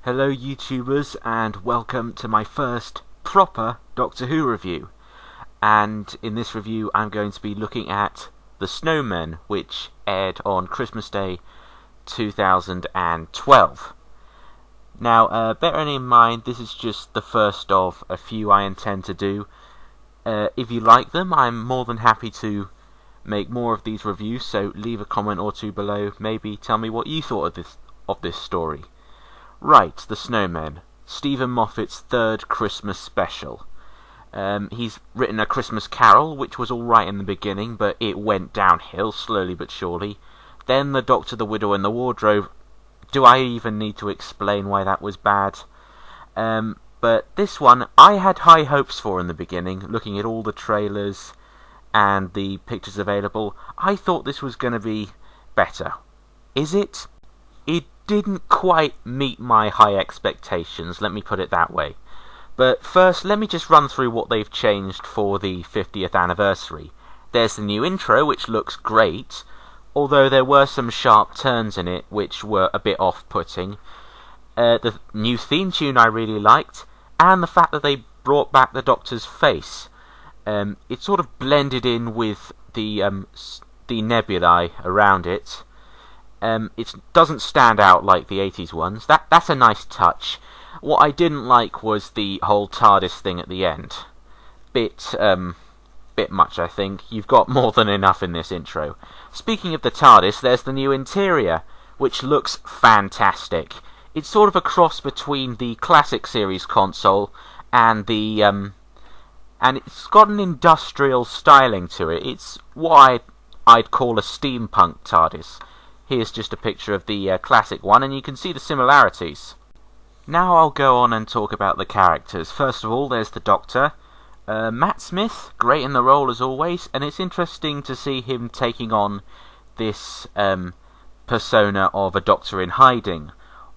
Hello YouTubers, and welcome to my first proper Doctor Who review. And in this review I'm going to be looking at The Snowmen, which aired on Christmas Day 2012. Now, bearing in mind this is just the first of a few I intend to do. If you like them, I'm more than happy to make more of these reviews, so leave a comment or two below. Maybe tell me what you thought of this story. Right, The Snowmen, Stephen Moffat's third Christmas special. He's written A Christmas Carol, which was alright in the beginning, but it went downhill slowly but surely. Then The Doctor, the Widow and the Wardrobe. Do I even need to explain why that was bad? But this one, I had high hopes for in the beginning, looking at all the trailers and the pictures available. I thought this was going to be better. Is it? It didn't quite meet my high expectations, let me put it that way. But first, let me just run through what they've changed for the 50th anniversary. There's the new intro, which looks great, although there were some sharp turns in it which were a bit off-putting. The new theme tune I really liked, and the fact that they brought back the Doctor's face. It sort of blended in with the nebulae around it. It doesn't stand out like the 80s ones. That's a nice touch. What I didn't like was the whole TARDIS thing at the end. Bit much, I think. You've got more than enough in this intro. Speaking of the TARDIS, there's the new interior, which looks fantastic. It's sort of a cross between the classic series console and the and it's got an industrial styling to it. It's what I'd call a steampunk TARDIS. Here's just a picture of the classic one, and you can see the similarities. Now I'll go on and talk about the characters. First of all, there's the Doctor. Matt Smith, great in the role as always, and it's interesting to see him taking on this persona of a Doctor in hiding.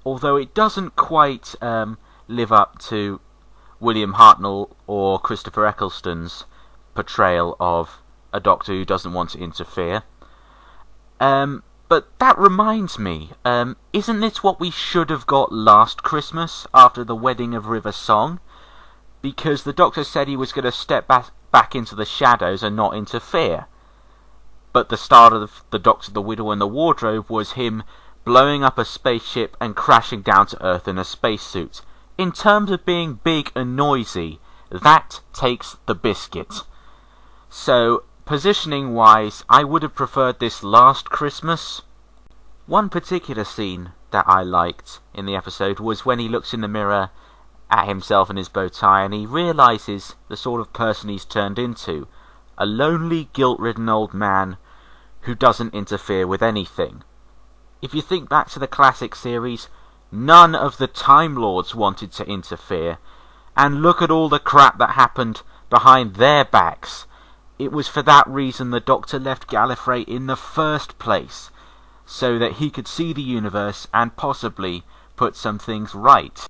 Although it doesn't quite live up to William Hartnell or Christopher Eccleston's portrayal of a Doctor who doesn't want to interfere. But that reminds me, isn't this what we should have got last Christmas after the wedding of River Song? Because the Doctor said he was going to step back into the shadows and not interfere. But the start of The Doctor, the Widow and the Wardrobe was him blowing up a spaceship and crashing down to Earth in a spacesuit. In terms of being big and noisy, that takes the biscuit. So, positioning wise, I would have preferred this last Christmas. One particular scene that I liked in the episode was when he looks in the mirror at himself and his bow tie, and he realises the sort of person he's turned into. A lonely, guilt-ridden old man who doesn't interfere with anything. If you think back to the classic series, none of the Time Lords wanted to interfere, and look at all the crap that happened behind their backs. It was for that reason the Doctor left Gallifrey in the first place, so that he could see the universe and possibly put some things right.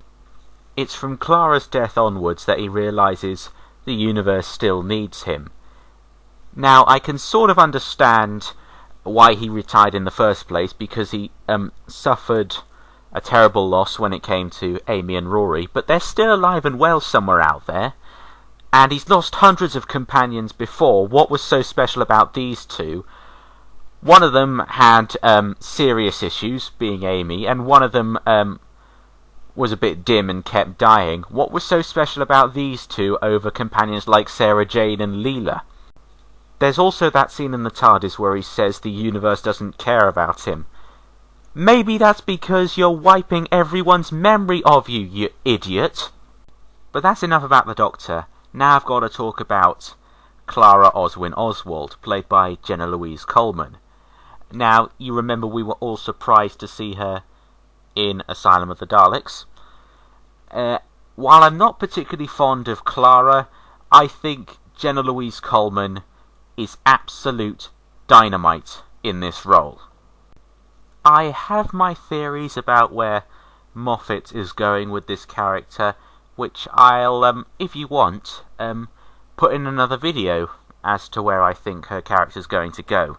It's from Clara's death onwards that he realises the universe still needs him. Now, I can sort of understand why he retired in the first place, because he suffered a terrible loss when it came to Amy and Rory, but they're still alive and well somewhere out there. And he's lost hundreds of companions before. What was so special about these two? One of them had serious issues, being Amy, and one of them was a bit dim and kept dying. What was so special about these two over companions like Sarah Jane and Leela? There's also that scene in the TARDIS where he says the universe doesn't care about him. Maybe that's because you're wiping everyone's memory of you, you idiot. But that's enough about the Doctor. Now I've got to talk about Clara Oswin Oswald, played by Jenna Louise Coleman. Now, you remember we were all surprised to see her in Asylum of the Daleks. While I'm not particularly fond of Clara, I think Jenna Louise Coleman is absolute dynamite in this role. I have my theories about where Moffat is going with this character, which I'll, if you want, put in another video as to where I think her character's going to go.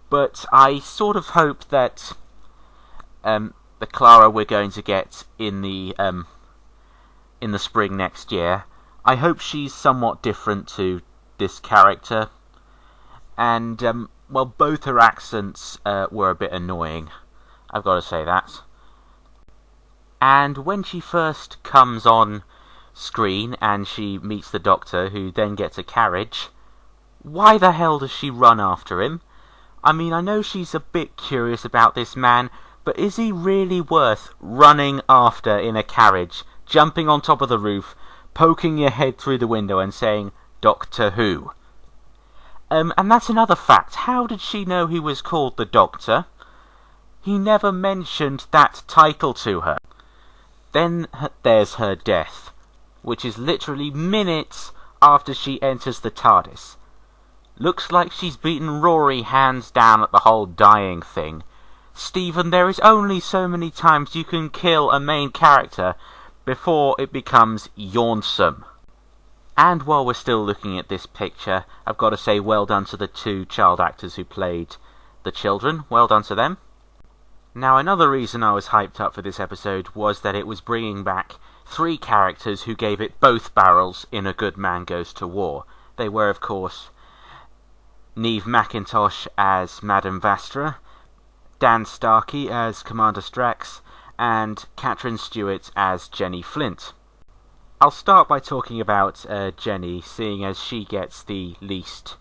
But I sort of hope that the Clara we're going to get in the spring next year. I hope she's somewhat different to this character. And, well, both her accents were a bit annoying. I've got to say that. And when she first comes on screen and she meets the Doctor, who then gets a carriage, why the hell does she run after him? I mean, I know she's a bit curious about this man, but is he really worth running after in a carriage, jumping on top of the roof, poking your head through the window and saying, Doctor Who? And that's another fact. How did she know he was called the Doctor? He never mentioned that title to her. Then there's her death, which is literally minutes after she enters the TARDIS. Looks like she's beaten Rory hands down at the whole dying thing. Stephen, there is only so many times you can kill a main character before it becomes yawnsome. And while we're still looking at this picture, I've got to say well done to the two child actors who played the children. Well done to them. Now, another reason I was hyped up for this episode was that it was bringing back 3 characters who gave it both barrels in A Good Man Goes to War. They were, of course, Niamh Macintosh as Madame Vastra, Dan Starkey as Commander Strax, and Catherine Stewart as Jenny Flint. I'll start by talking about Jenny, seeing as she gets the least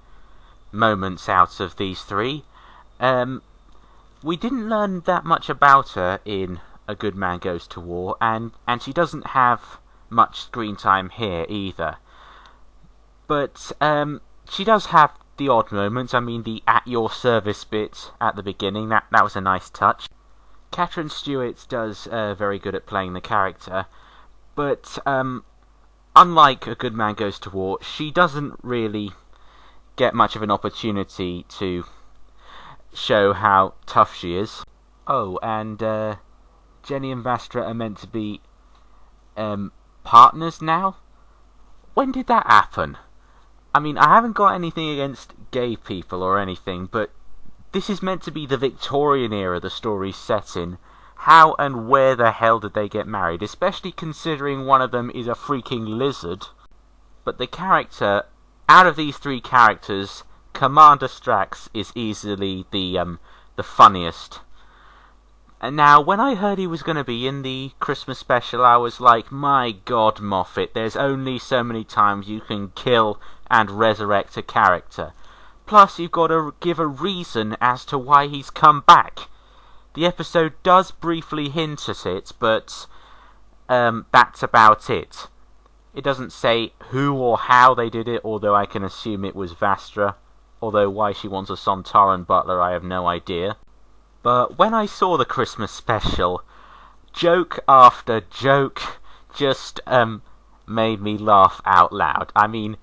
moments out of these 3. We didn't learn that much about her in A Good Man Goes to War, and she doesn't have much screen time here either. But she does have the odd moments. I mean, the at your service bit at the beginning, that was a nice touch. Catherine Stewart does very good at playing the character, but unlike A Good Man Goes to War, she doesn't really get much of an opportunity to show how tough she is. Oh, and Jenny and Vastra are meant to be partners now? When did that happen? I mean, I haven't got anything against gay people or anything, but this is meant to be the Victorian era the story's set in. How and where the hell did they get married? Especially considering one of them is a freaking lizard. But the character, out of these 3 characters, Commander Strax is easily the funniest. And now, when I heard he was going to be in the Christmas special, I was like, my God, Moffat, there's only so many times you can kill and resurrect a character. Plus, you've got to give a reason as to why he's come back. The episode does briefly hint at it, but that's about it. It doesn't say who or how they did it, although I can assume it was Vastra. Although why she wants a Sontaran butler, I have no idea. But when I saw the Christmas special, joke after joke just made me laugh out loud. I mean,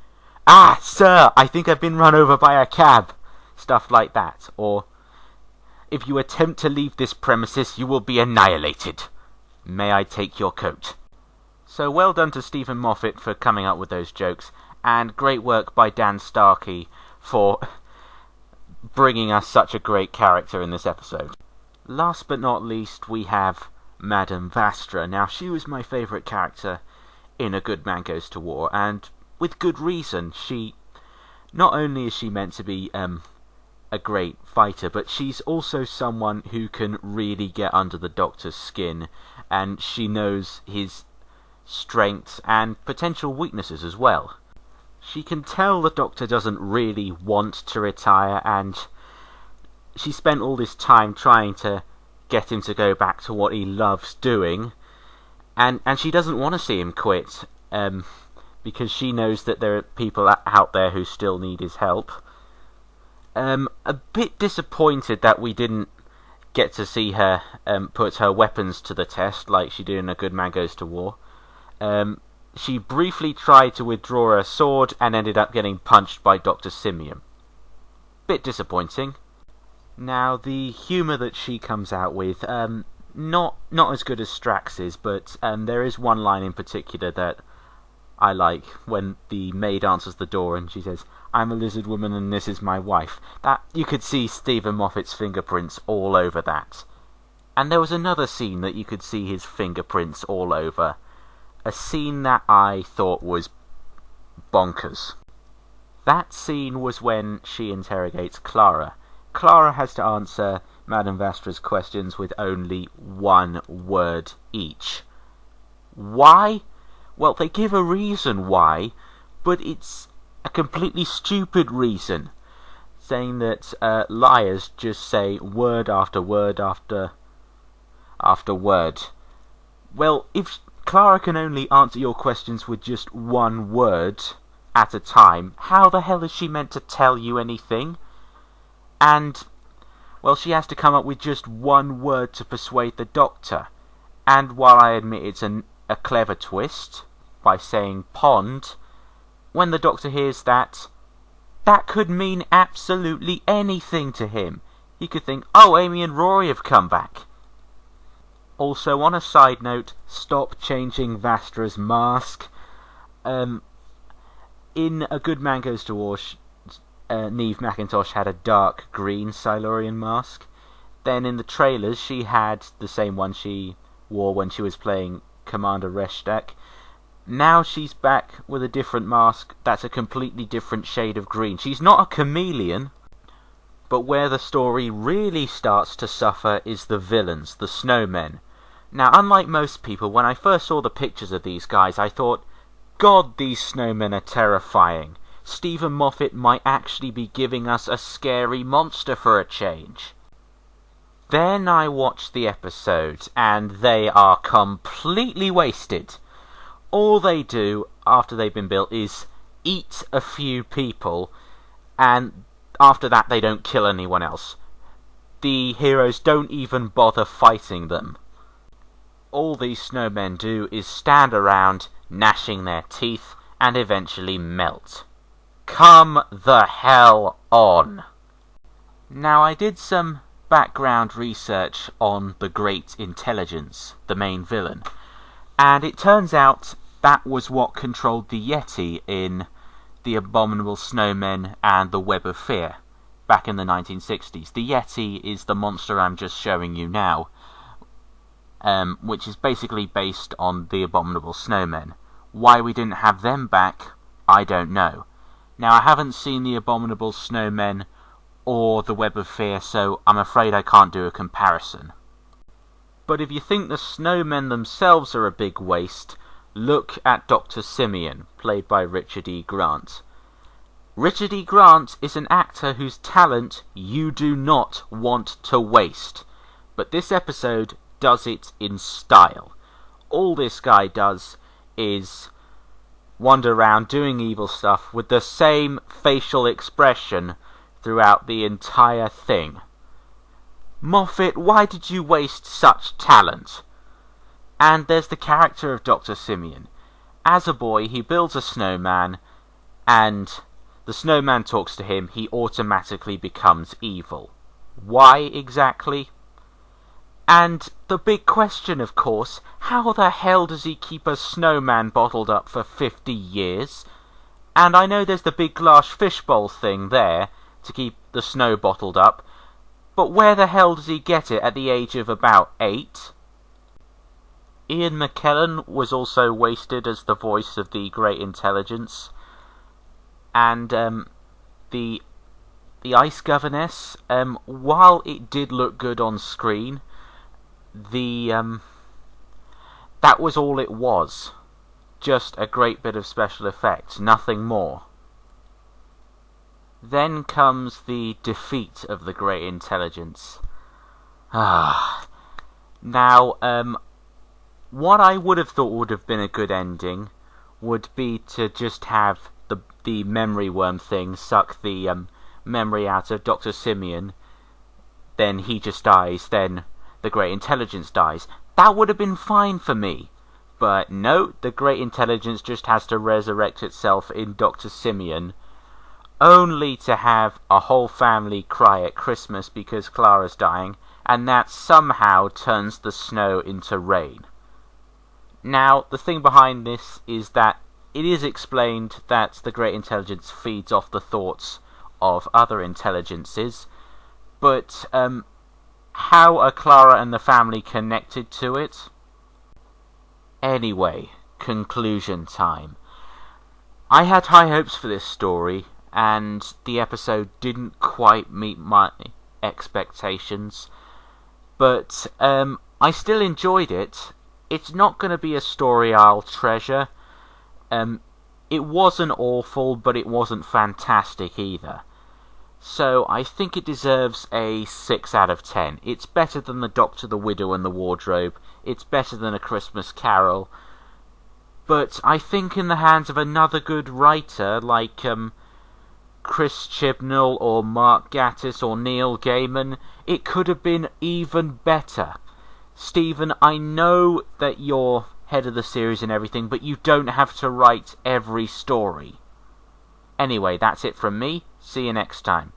ah, sir, I think I've been run over by a cab. Stuff like that. Or, if you attempt to leave this premises, you will be annihilated. May I take your coat? So well done to Stephen Moffat for coming up with those jokes, and great work by Dan Starkey for bringing us such a great character in this episode. Last but not least, we have Madame Vastra. Now, she was my favourite character in A Good Man Goes to War, and with good reason. She, not only is she meant to be a great fighter, but she's also someone who can really get under the Doctor's skin, and she knows his strengths and potential weaknesses as well. She can tell the Doctor doesn't really want to retire, and she spent all this time trying to get him to go back to what he loves doing, and she doesn't want to see him quit, because she knows that there are people out there who still need his help. A bit disappointed that we didn't get to see her put her weapons to the test like she did in A Good Man Goes to War. She briefly tried to withdraw her sword and ended up getting punched by Dr. Simeon. Bit disappointing. Now, the humour that she comes out with, not as good as Strax's, but there is one line in particular that I like, when the maid answers the door and she says, "I'm a lizard woman and this is my wife." That, you could see Stephen Moffat's fingerprints all over that. And there was another scene that you could see his fingerprints all over. A scene that I thought was bonkers. That scene was when she interrogates Clara. Clara has to answer Madame Vastra's questions with only one word each. Why? Well, they give a reason why, but it's a completely stupid reason, saying that liars just say word after word after word. Well, if Clara can only answer your questions with just one word at a time, how the hell is she meant to tell you anything? And, well, she has to come up with just one word to persuade the Doctor. And while I admit it's a clever twist, by saying pond, when the Doctor hears that could mean absolutely anything to him. He could think, oh, Amy and Rory have come back. Also, on a side note, stop changing Vastra's mask. In A Good Man Goes to War, Niamh McIntosh had a dark green Silurian mask. Then in the trailers, she had the same one she wore when she was playing Commander Reshtak. Now she's back with a different mask that's a completely different shade of green. She's not a chameleon. But where the story really starts to suffer is the villains, the snowmen. Now, unlike most people, when I first saw the pictures of these guys, I thought, God, these snowmen are terrifying. Stephen Moffat might actually be giving us a scary monster for a change. Then I watched the episode, and they are completely wasted. All they do after they've been built is eat a few people, and after that they don't kill anyone else. The heroes don't even bother fighting them. All these snowmen do is stand around, gnashing their teeth, and eventually melt. Come the hell on! Now, I did some background research on the Great Intelligence, the main villain, and it turns out that was what controlled the Yeti in The Abominable Snowmen and The Web of Fear back in the 1960s. The Yeti is the monster I'm just showing you now, which is basically based on The Abominable Snowmen. Why we didn't have them back, I don't know. Now, I haven't seen The Abominable Snowmen or The Web of Fear, so I'm afraid I can't do a comparison. But if you think the snowmen themselves are a big waste, look at Dr. Simeon, played by Richard E. Grant. Richard E. Grant is an actor whose talent you do not want to waste. But this episode does it in style. All this guy does is wander around doing evil stuff with the same facial expression throughout the entire thing. Moffat, why did you waste such talent? And there's the character of Dr. Simeon. As a boy, he builds a snowman, and the snowman talks to him, he automatically becomes evil. Why exactly? And the big question, of course, how the hell does he keep a snowman bottled up for 50 years? And I know there's the big glass fishbowl thing there to keep the snow bottled up, but where the hell does he get it at the age of about 8? Ian McKellen was also wasted as the voice of the Great Intelligence, and the Ice Governess, while it did look good on screen, that was all it was. Just a great bit of special effects, nothing more. Then comes the defeat of the Great Intelligence. Now, what I would have thought would have been a good ending would be to just have the memory worm thing suck the memory out of Dr. Simeon, then he just dies, then the Great Intelligence dies. That would have been fine for me. But no, the Great Intelligence just has to resurrect itself in Dr. Simeon, only to have a whole family cry at Christmas because Clara's dying, and that somehow turns the snow into rain. Now, the thing behind this is that it is explained that the Great Intelligence feeds off the thoughts of other intelligences, but how are Clara and the family connected to it? Anyway, conclusion time. I had high hopes for this story, and the episode didn't quite meet my expectations, but I still enjoyed it. It's not going to be a story I'll treasure. It wasn't awful, but it wasn't fantastic either. So I think it deserves a 6 out of 10. It's better than The Doctor, the Widow and the Wardrobe. It's better than A Christmas Carol. But I think in the hands of another good writer like Chris Chibnall or Mark Gatiss or Neil Gaiman, it could have been even better. Stephen, I know that you're head of the series and everything, but you don't have to write every story. Anyway, that's it from me. See you next time.